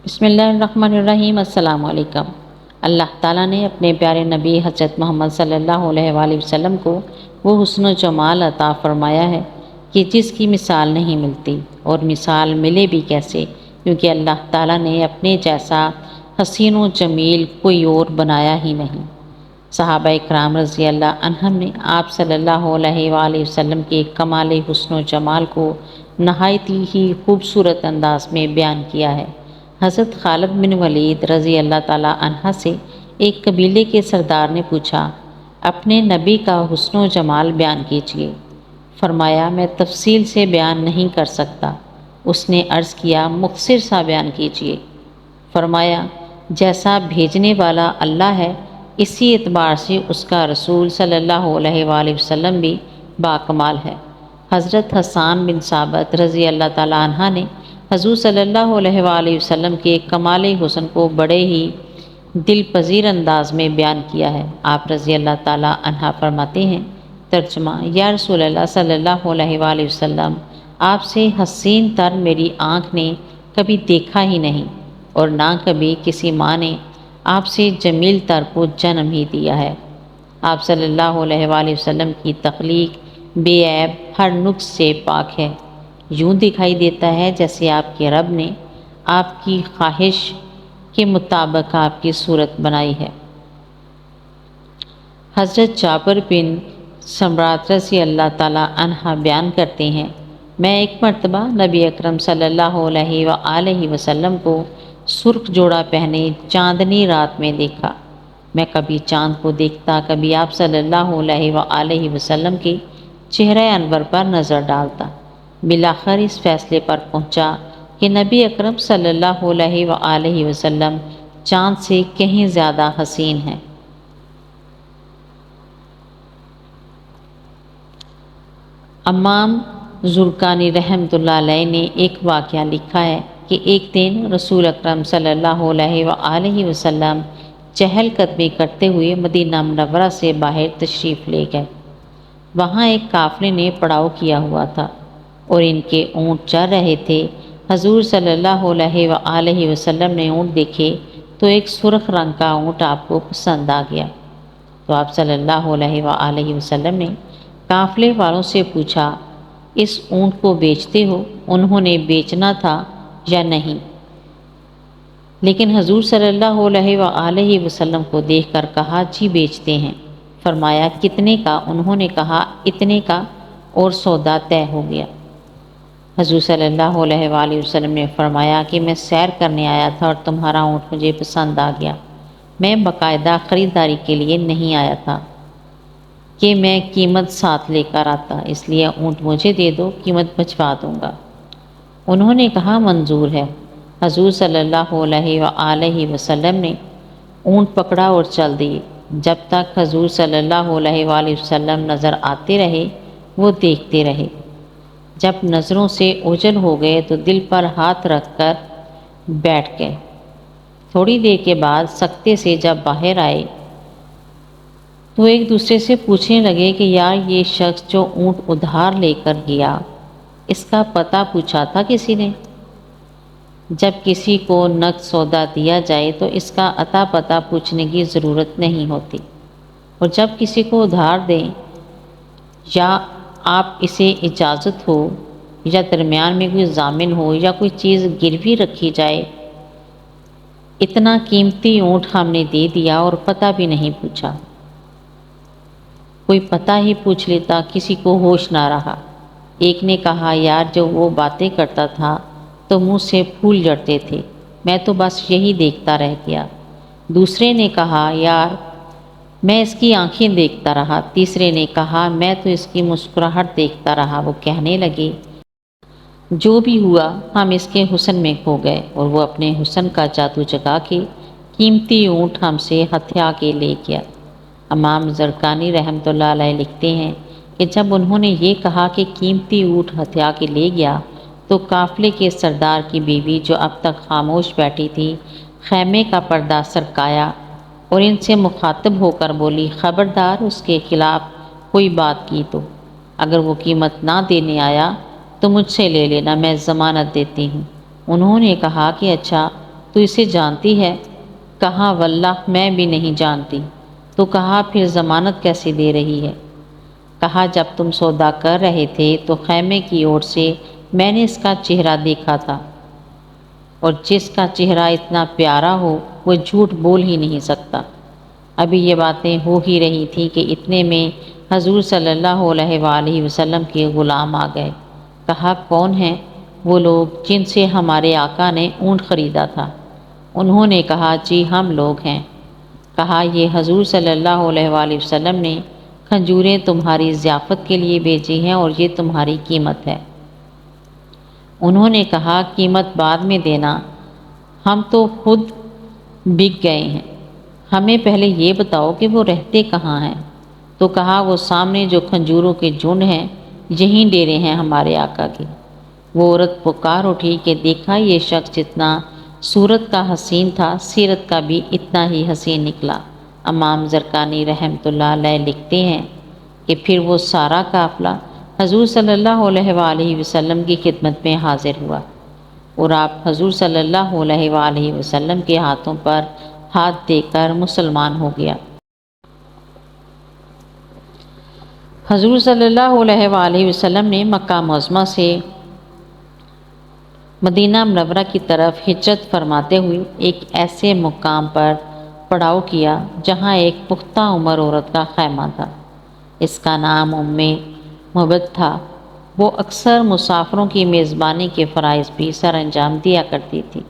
بسم اللہ الرحمن الرحیم۔ السلام علیکم۔ اللہ تعالیٰ نے اپنے پیارے نبی حضرت محمد صلی اللہ علیہ وآلہ وسلم کو وہ حسن و جمال عطا فرمایا ہے کہ جس کی مثال نہیں ملتی، اور مثال ملے بھی کیسے، کیونکہ اللہ تعالیٰ نے اپنے جیسا حسین و جمیل کوئی اور بنایا ہی نہیں۔ صحابہ اکرام رضی اللہ عنہم نے آپ صلی اللہ علیہ وآلہ وسلم کے کمال حسن و جمال کو نہایت ہی خوبصورت انداز میں بیان کیا ہے۔ حضرت خالد بن ولید رضی اللہ تعالیٰ عنہ سے ایک قبیلے کے سردار نے پوچھا، اپنے نبی کا حسن و جمال بیان کیجیے۔ فرمایا، میں تفصیل سے بیان نہیں کر سکتا۔ اس نے عرض کیا، مختصر سا بیان کیجیے۔ فرمایا، جیسا بھیجنے والا اللہ ہے، اسی اعتبار سے اس کا رسول صلی اللہ علیہ وآلہ وسلم بھی باکمال ہے۔ حضرت حسان بن ثابت رضی اللہ تعالیٰ عنہ نے حضور صلی اللہ علیہ وآلہ وسلم کے کمال حسن کو بڑے ہی دل پذیر انداز میں بیان کیا ہے۔ آپ رضی اللہ تعالیٰ عنہ فرماتے ہیں، ترجمہ: یا رسول اللہ صلی اللہ علیہ وآلہ وسلم، آپ سے حسین تر میری آنکھ نے کبھی دیکھا ہی نہیں، اور نہ کبھی کسی ماں نے آپ سے جمیل تر کو جنم ہی دیا ہے۔ آپ صلی اللہ علیہ وآلہ وسلم کی تخلیق بے عیب، ہر نقص سے پاک ہے۔ یوں دکھائی دیتا ہے جیسے آپ کے رب نے آپ کی خواہش کے مطابق آپ کی صورت بنائی ہے۔ حضرت جابر بن سمرات رضی اللہ تعالیٰ عنہ بیان کرتے ہیں، میں ایک مرتبہ نبی اکرم صلی اللہ علیہ وآلہ وسلم کو سرخ جوڑا پہنے چاندنی رات میں دیکھا۔ میں کبھی چاند کو دیکھتا، کبھی آپ صلی اللہ علیہ وآلہ وسلم کے چہرہ انور پر نظر ڈالتا۔ بالآخر اس فیصلے پر پہنچا کہ نبی اکرم صلی اللہ علیہ وآلہ وسلم چاند سے کہیں زیادہ حسین ہیں۔ امام زرقانی رحمۃ اللہ علیہ نے ایک واقعہ لکھا ہے کہ ایک دن رسول اکرم صلی اللہ علیہ وآلہ وسلم چہل قدمی کرتے ہوئے مدینہ منورہ سے باہر تشریف لے گئے۔ وہاں ایک قافلے نے پڑاؤ کیا ہوا تھا اور ان کے اونٹ چر رہے تھے۔ حضور صلی اللہ علیہ وآلہ وسلم نے اونٹ دیکھے تو ایک سرخ رنگ کا اونٹ آپ کو پسند آ گیا، تو آپ صلی اللہ علیہ وآلہ وسلم نے قافلے والوں سے پوچھا، اس اونٹ کو بیچتے ہو؟ انہوں نے بیچنا تھا یا نہیں، لیکن حضور صلی اللہ علیہ وآلہ وسلم کو دیکھ کر کہا، جی بیچتے ہیں۔ فرمایا، کتنے کا؟ انہوں نے کہا، اتنے کا، اور سودا طے ہو گیا۔ حضور صلی اللہ علیہ وآلہ وسلم نے فرمایا کہ میں سیر کرنے آیا تھا اور تمہارا اونٹ مجھے پسند آ گیا۔ میں باقاعدہ خریداری کے لیے نہیں آیا تھا کہ میں قیمت ساتھ لے کر آتا، اس لیے اونٹ مجھے دے دو، قیمت بچوا دوں گا۔ انہوں نے کہا، منظور ہے۔ حضور صلی اللہ علیہ وآلہ وسلم نے اونٹ پکڑا اور چل دیے۔ جب تک حضور صلی اللہ علیہ وآلہ وسلم نظر آتے رہے، وہ دیکھتے رہے۔ جب نظروں سے اوجھل ہو گئے تو دل پر ہاتھ رکھ کر بیٹھ گئے۔ تھوڑی دیر کے بعد سکتے سے جب باہر آئے تو ایک دوسرے سے پوچھنے لگے کہ یار، یہ شخص جو اونٹ ادھار لے کر گیا، اس کا پتہ پوچھا تھا کسی نے؟ جب کسی کو نقد سودا دیا جائے تو اس کا عطا پتہ پوچھنے کی ضرورت نہیں ہوتی، اور جب کسی کو ادھار دیں یا آپ اسے اجازت ہو یا درمیان میں کوئی ضامن ہو یا کوئی چیز گروی رکھی جائے، اتنا قیمتی اونٹ ہم نے دے دیا اور پتہ بھی نہیں پوچھا۔ کوئی پتہ ہی پوچھ لیتا، کسی کو ہوش نہ رہا۔ ایک نے کہا، یار، جو وہ باتیں کرتا تھا تو منہ سے پھول جھڑتے تھے، میں تو بس یہی دیکھتا رہ گیا۔ دوسرے نے کہا، یار، میں اس کی آنکھیں دیکھتا رہا۔ تیسرے نے کہا، میں تو اس کی مسکراہٹ دیکھتا رہا۔ وہ کہنے لگے، جو بھی ہوا، ہم اس کے حسن میں کھو گئے، اور وہ اپنے حسن کا جادو جگا کے قیمتی اونٹ ہم سے ہتھیا کے لے گیا۔ امام زرقانی رحمۃ اللہ علیہ لکھتے ہیں کہ جب انہوں نے یہ کہا کہ قیمتی اونٹ ہتھیا کے لے گیا، تو قافلے کے سردار کی بیوی، جو اب تک خاموش بیٹھی تھی، خیمے کا پردہ سرکایا اور ان سے مخاطب ہو کر بولی، خبردار، اس کے خلاف کوئی بات کی تو اگر وہ قیمت نہ دینے آیا تو مجھ سے لے لینا، میں ضمانت دیتی ہوں۔ انہوں نے کہا کہ اچھا، تو اسے جانتی ہے؟ کہا واللہ میں بھی نہیں جانتی۔ تو کہا پھر ضمانت کیسے دے رہی ہے؟ کہا جب تم سودا کر رہے تھے تو خیمے کی اوٹ سے میں نے اس کا چہرہ دیکھا تھا، اور جس کا چہرہ اتنا پیارا ہو وہ جھوٹ بول ہی نہیں سکتا۔ ابھی یہ باتیں ہو ہی رہی تھی کہ اتنے میں حضور صلی اللہ علیہ وآلہ وسلم کے غلام آ گئے۔ کہا کون ہیں وہ لوگ جن سے ہمارے آقا نے اونٹ خریدا تھا؟ انہوں نے کہا جی ہم لوگ ہیں۔ کہا یہ حضور صلی اللہ علیہ وآلہ وسلم نے کھجوریں تمہاری ضیافت کے لیے بھیجی ہیں اور یہ تمہاری قیمت ہے۔ انہوں نے کہا قیمت بعد میں دینا، ہم تو خود بک گئے ہیں، ہمیں پہلے یہ بتاؤ کہ وہ رہتے کہاں ہیں؟ تو کہا وہ سامنے جو کھجوروں کے جھنڈ ہیں یہیں ڈیرے ہیں ہمارے آقا کے۔ وہ عورت پکار اٹھی کہ دیکھا یہ شخص جتنا صورت کا حسین تھا سیرت کا بھی اتنا ہی حسین نکلا۔ امام زرقانی رحمۃ اللہ علیہ لکھتے ہیں کہ پھر وہ سارا قافلہ حضور صلی اللہ علیہ وآلہ وسلم کی خدمت میں حاضر ہوا، اور آپ حضور صلی اللہ علیہ وآلہ وسلم کے ہاتھوں پر ہاتھ دے کر مسلمان ہو گیا۔ حضور صلی اللہ علیہ وآلہ وسلم نے مکہ معظمہ سے مدینہ منورہ کی طرف ہجرت فرماتے ہوئے ایک ایسے مقام پر پڑاؤ کیا جہاں ایک پختہ عمر عورت کا خیمہ تھا۔ اس کا نام مبد تھا۔ وہ اکثر مسافروں کی میزبانی کے فرائض بھی سر انجام دیا کرتی تھی۔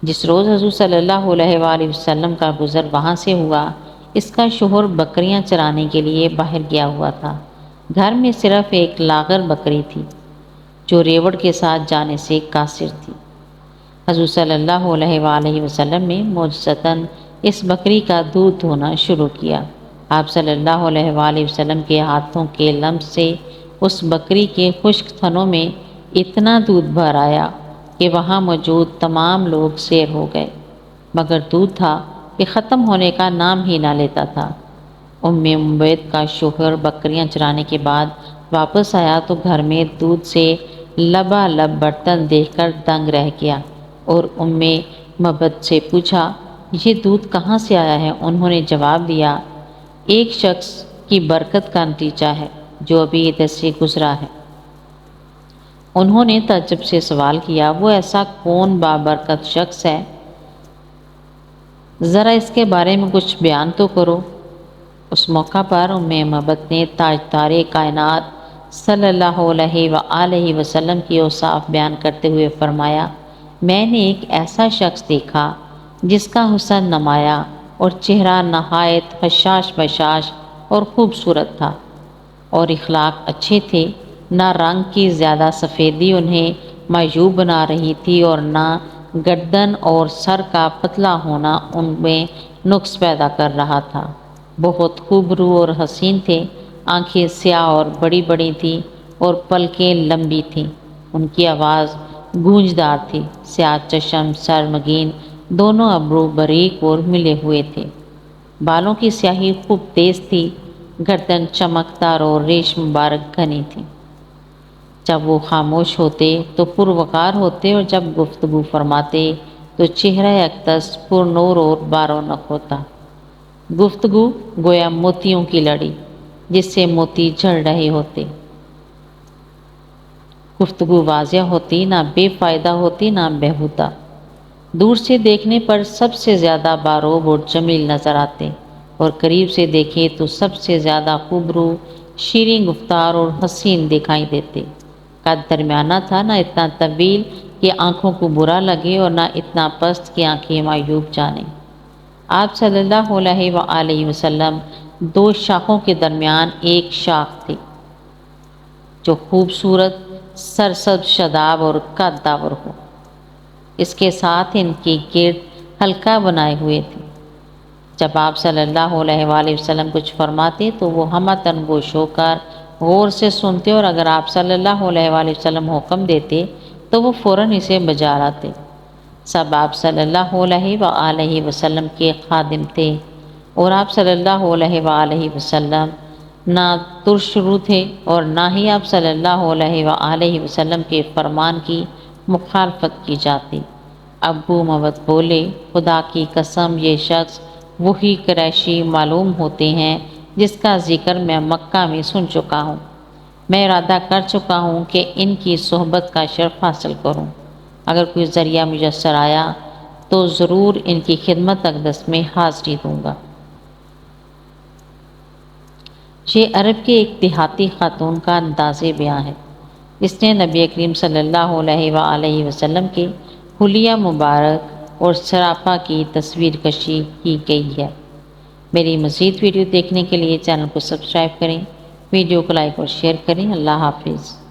جس روز حضور صلی اللہ علیہ وآلہ وسلم کا گزر وہاں سے ہوا، اس کا شوہر بکریاں چرانے کے لیے باہر گیا ہوا تھا۔ گھر میں صرف ایک لاغر بکری تھی جو ریوڑ کے ساتھ جانے سے قاصر تھی۔ حضور صلی اللہ علیہ وآلہ وسلم نے معجزتاً اس بکری کا دودھ دھونا شروع کیا۔ آپ صلی اللہ علیہ وآلہ وسلم کے ہاتھوں کے لمس سے اس بکری کے خشک تھنوں میں اتنا دودھ بھر آیا کہ وہاں موجود تمام لوگ سیر ہو گئے، مگر دودھ تھا کہ ختم ہونے کا نام ہی نہ لیتا تھا۔ مبید کا شوہر بکریاں چرانے کے بعد واپس آیا تو گھر میں دودھ سے لبالب برتن دیکھ کر دنگ رہ گیا، اور مبد سے پوچھا یہ دودھ کہاں سے آیا ہے؟ انہوں نے جواب دیا ایک شخص کی برکت کا نتیجہ ہے جو ابھی ادھر سے گزرا ہے۔ انہوں نے تعجب سے سوال کیا وہ ایسا کون بابرکت شخص ہے؟ ذرا اس کے بارے میں کچھ بیان تو کرو۔ اس موقع پر مبد نے تاجدار کائنات صلی اللہ علیہ وآلہ وسلم کی اوصاف بیان کرتے ہوئے فرمایا میں نے ایک ایسا شخص دیکھا جس کا حسن نمایاں اور چہرہ نہایت حشاش بشاش اور خوبصورت تھا، اور اخلاق اچھے تھے۔ نہ رنگ کی زیادہ سفیدی انہیں معیوب بنا رہی تھی اور نہ گردن اور سر کا پتلا ہونا ان میں نقص پیدا کر رہا تھا۔ بہت خوبرو اور حسین تھے، آنکھیں سیاہ اور بڑی بڑی تھیں اور پلکیں لمبی تھیں۔ ان کی آواز گونجدار تھی۔ سیاہ چشم، سر مگین، دونوں ابرو باریک اور ملے ہوئے تھے۔ بالوں کی سیاہی خوب تیز تھی، گردن چمکدار اور ریش مبارک گھنی تھی۔ جب وہ خاموش ہوتے تو پروقار ہوتے، اور جب گفتگو فرماتے تو چہرہ اقدس پر نور اور بارونق ہوتا۔ گفتگو گویا موتیوں کی لڑی جس سے موتی جھڑ رہے ہوتے۔ گفتگو واضح ہوتی، نہ بے فائدہ ہوتی، نہ بیہودہ۔ دور سے دیکھنے پر سب سے زیادہ باروب اور جمیل نظر آتے، اور قریب سے دیکھیں تو سب سے زیادہ خوبرو، شیریں گفتار اور حسین دکھائی دیتے۔ قد درمیانہ تھا، نہ اتنا طویل کہ آنکھوں کو برا لگے اور نہ اتنا پست کہ آنکھیں معیوب جانیں۔ آپ صلی اللہ علیہ وآلہ وسلم دو شاخوں کے درمیان ایک شاخ تھی جو خوبصورت سرسبز شاداب اور قدور ہو، اس کے ساتھ ان کے گرد حلقہ بنائے ہوئے تھے۔ جب آپ صلی اللہ علیہ وآلہ وسلم کچھ فرماتے تو وہ ہمتاً گوش ہو کر غور سے سنتے، اور اگر آپ صلی اللہ علیہ وآلہ وسلم حکم دیتے تو وہ فوراً اسے بجا لاتے۔ سب آپ صلی اللہ علیہ وآلہ وسلم کے خادم تھے، اور آپ صلی اللہ علیہ وآلہ وسلم نہ ترشرو تھے اور نہ ہی آپ صلی اللہ علیہ وآلہ وسلم کے فرمان کی مخالفت کی جاتی۔ ابو موت بولے، خدا کی قسم یہ شخص وہی قریشی معلوم ہوتے ہیں جس کا ذکر میں مکہ میں سن چکا ہوں۔ میں ارادہ کر چکا ہوں کہ ان کی صحبت کا شرف حاصل کروں۔ اگر کوئی ذریعہ میسر آیا تو ضرور ان کی خدمت اقدس میں حاضری دوں گا۔ یہ عرب کے ایک دیہاتی خاتون کا انداز بیان ہے۔ اس نے نبی کریم صلی اللہ علیہ وآلہ وسلم کے حلیہ مبارک اور سراپا کی تصویر کشی کی گئی ہے۔ میری مزید ویڈیو دیکھنے کے لیے چینل کو سبسکرائب کریں، ویڈیو کو لائک اور شیئر کریں۔ اللہ حافظ۔